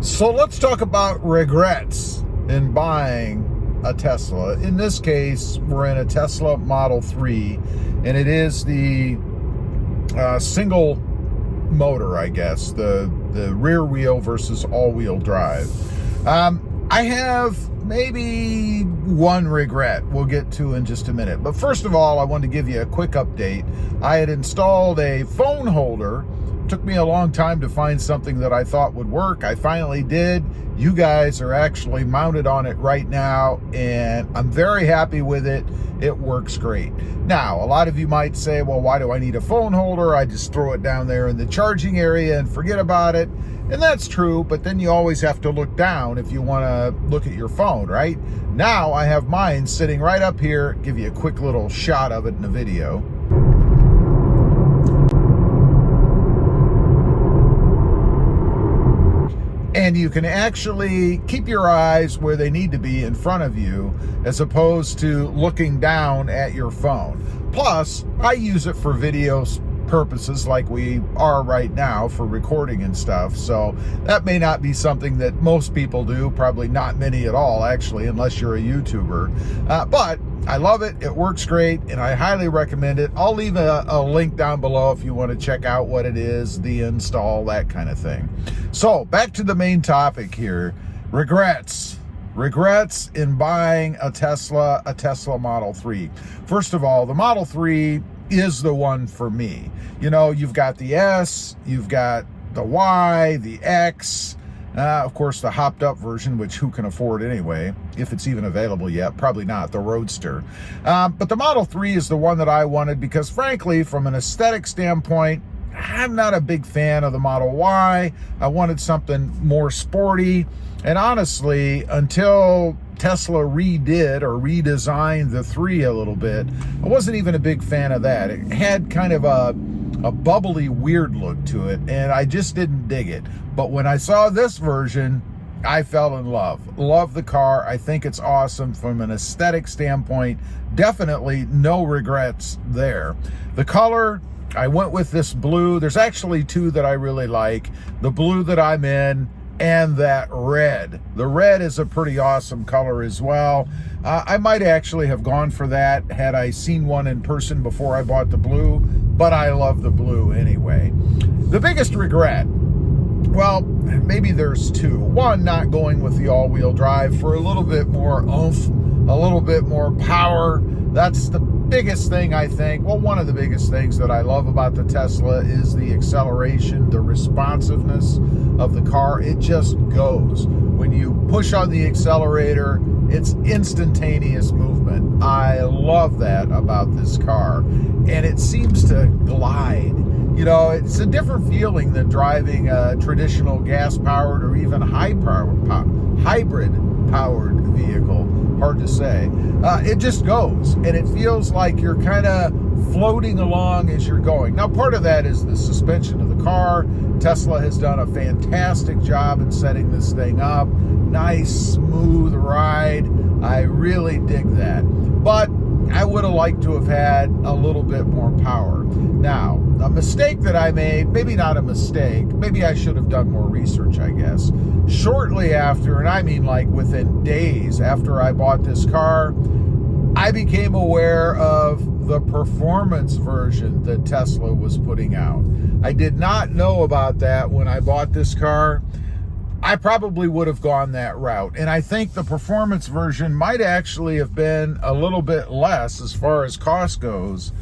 So let's talk about regrets in buying a Tesla. In this case, we're in a Tesla Model 3, and it is the single motor, I guess, the rear wheel versus all-wheel drive. I have maybe one regret we'll get to in just a minute. But first of all, I wanted to give you a quick update. I had installed a phone holder. Took me a long time to find something that I thought would work. I finally did. You guys are actually mounted on it right now, and I'm very happy with it. It works great. Now, a lot of you might say, well, why do I need a phone holder? I just throw it down there in the charging area and forget about it. And that's true, but then you always have to look down if you want to look at your phone, right? Now I have mine sitting right up here. Give you a quick little shot of it in the video. And you can actually keep your eyes where they need to be in front of you, as opposed to looking down at your phone. Plus, I use it for video purposes like we are right now for recording and stuff. So that may not be something that most people do, probably not many at all, actually, unless you're a YouTuber. But I love it. It works great, and I highly recommend it. I'll leave a link down below if you want to check out what it is, the install, that kind of thing. So back to the main topic here. Regrets in buying a Tesla Model 3. First of all, the Model 3 is the one for me. You know, you've got the S, you've got the Y, the X, of course, the hopped up version, which who can afford anyway, if it's even available yet? Probably not, the Roadster. But the Model 3 is the one that I wanted because, frankly, from an aesthetic standpoint, I'm not a big fan of the Model Y. I wanted something more sporty. And honestly, until Tesla redid or redesigned the 3 a little bit, I wasn't even a big fan of that. It had kind of a bubbly, weird look to it, and I just didn't dig it. But when I saw this version, I fell in love. Love the car. I think it's awesome from an aesthetic standpoint. Definitely no regrets there. The color, I went with this blue. There's actually two that I really like. The blue that I'm in and that red. The red is a pretty awesome color as well. I might actually have gone for that had I seen one in person before I bought the blue, but I love the blue anyway. The biggest regret, well, maybe there's two. One, not going with the all-wheel drive for a little bit more oomph, a little bit more power. That's the biggest thing, I think. Well, one of the biggest things that I love about the Tesla is the acceleration, the responsiveness of the car. It just goes. When you push on the accelerator, it's instantaneous movement. I love that about this car. And it seems to glide. You know, it's a different feeling than driving a traditional gas-powered or even hybrid-powered vehicle. Hard to say. It just goes, and it feels like you're kind of floating along as you're going. Now, part of that is the suspension of the car. Tesla has done a fantastic job in setting this thing up. Nice, smooth ride. I really dig that. But I would have liked to have had a little bit more power. Now, a mistake that I made, maybe not a mistake, maybe I should have done more research, I guess. Shortly after, and I mean like within days after I bought this car, I became aware of the performance version that Tesla was putting out. I did not know about that when I bought this car. I probably would have gone that route. And I think the performance version might actually have been a little bit less as far as cost goes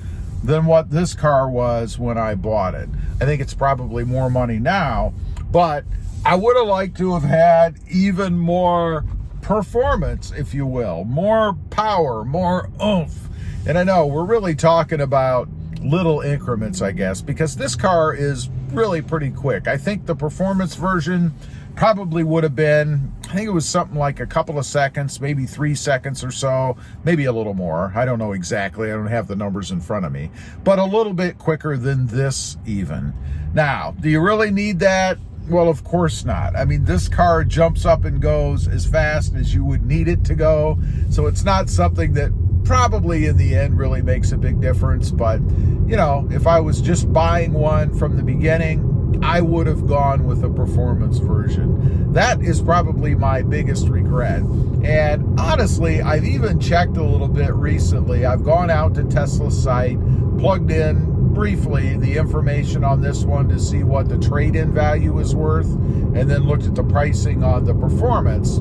than what this car was when I bought it. I think it's probably more money now, but I would have liked to have had even more performance, if you will, more power, more oomph. And I know we're really talking about little increments, I guess, because this car is really pretty quick. I think the performance version probably would have been, I think it was something like a couple of seconds, maybe 3 seconds or so, maybe a little more. I don't know exactly. I don't have the numbers in front of me, but a little bit quicker than this even. Now, do you really need that? Well, of course not. I mean, this car jumps up and goes as fast as you would need it to go. So it's not something that probably in the end really makes a big difference. But, you know, if I was just buying one from the beginning, I would have gone with a performance version. That is probably my biggest regret. And honestly, I've even checked a little bit recently. I've gone out to Tesla's site, plugged in briefly the information on this one to see what the trade-in value is worth, and then looked at the pricing on the performance.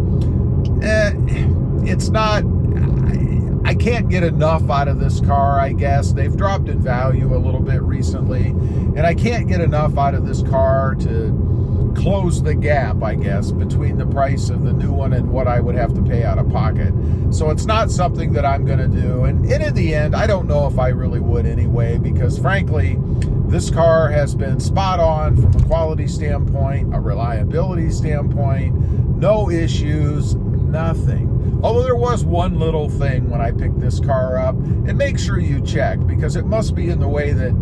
It's not, I can't get enough out of this car, I guess. They've dropped in value a little bit recently, and I can't get enough out of this car to close the gap, I guess, between the price of the new one and what I would have to pay out of pocket. So it's not something that I'm going to do. And in the end, I don't know if I really would anyway, because frankly, this car has been spot on from a quality standpoint, a reliability standpoint, no issues, nothing. Although there was one little thing when I picked this car up, and make sure you check, because it must be in the way that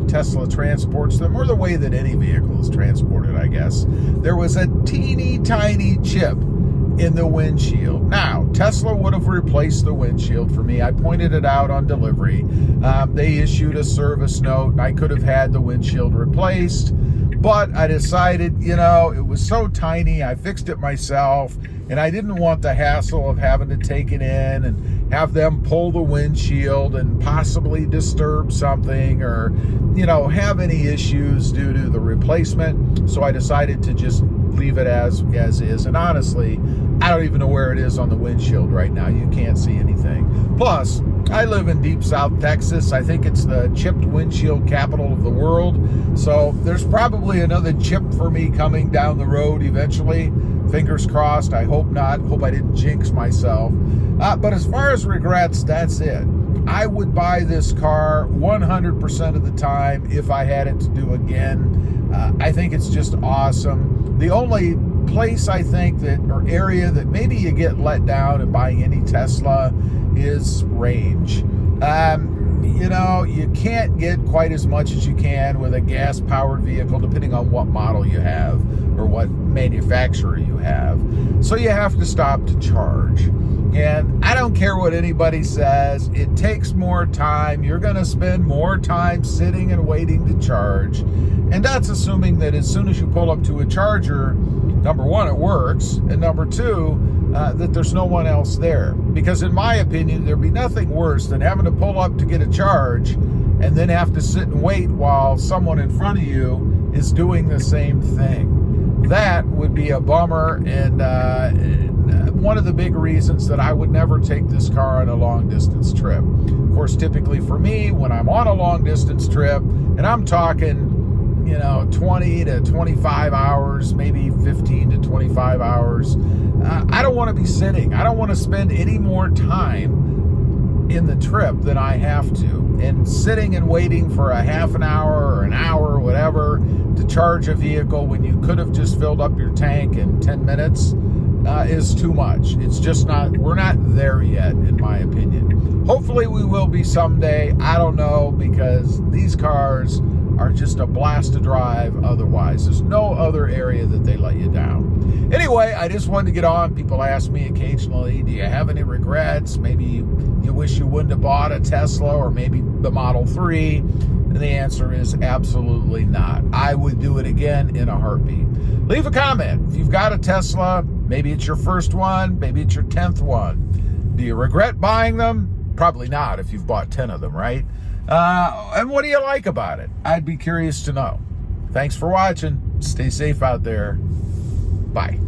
Tesla transports them, or the way that any vehicle is transported, I guess. There was a teeny tiny chip in the windshield. Now, Tesla would have replaced the windshield for me. I pointed it out on delivery. They issued a service note, and I could have had the windshield replaced, but I decided, you know, it was so tiny, I fixed it myself, and I didn't want the hassle of having to take it in and have them pull the windshield and possibly disturb something, or, you know, have any issues due to the replacement. So I decided to just leave it as is. And honestly, I don't even know where it is on the windshield right now. You can't see anything. Plus, I live in deep South Texas. I think it's the chipped windshield capital of the world. So there's probably another chip for me coming down the road eventually. Fingers crossed. I hope not. Hope I didn't jinx myself. But as far as regrets, that's it. I would buy this car 100% of the time if I had it to do again. I think it's just awesome. The only place I think that, or area that maybe you get let down in buying any Tesla is range. You know, you can't get quite as much as you can with a gas-powered vehicle, depending on what model you have or what manufacturer you have. So you have to stop to charge. And I don't care what anybody says, it takes more time. You're going to spend more time sitting and waiting to charge. And that's assuming that as soon as you pull up to a charger, number one, it works, and number two, that there's no one else there. Because in my opinion, there'd be nothing worse than having to pull up to get a charge and then have to sit and wait while someone in front of you is doing the same thing. That would be a bummer, and one of the big reasons that I would never take this car on a long distance trip. Of course, typically for me, when I'm on a long distance trip, and I'm talking, you know, 20 to 25 hours, maybe 15 to 25 hours, I don't want to be sitting. I don't want to spend any more time in the trip than I have to. And sitting and waiting for a half an hour or an hour or whatever to charge a vehicle when you could have just filled up your tank in 10 minutes is too much. It's just not, we're not there yet, in my opinion. Hopefully we will be someday. I don't know, because these cars are just a blast to drive otherwise. There's no other area that they let you down. Anyway, I just wanted to get on. People ask me occasionally, do you have any regrets? Maybe you wish you wouldn't have bought a Tesla, or maybe the Model 3. And the answer is absolutely not. I would do it again in a heartbeat. Leave a comment. If you've got a Tesla, maybe it's your first one, maybe it's your 10th one. Do you regret buying them? Probably not if you've bought 10 of them, right? And what do you like about it? I'd be curious to know. Thanks for watching. Stay safe out there. Bye.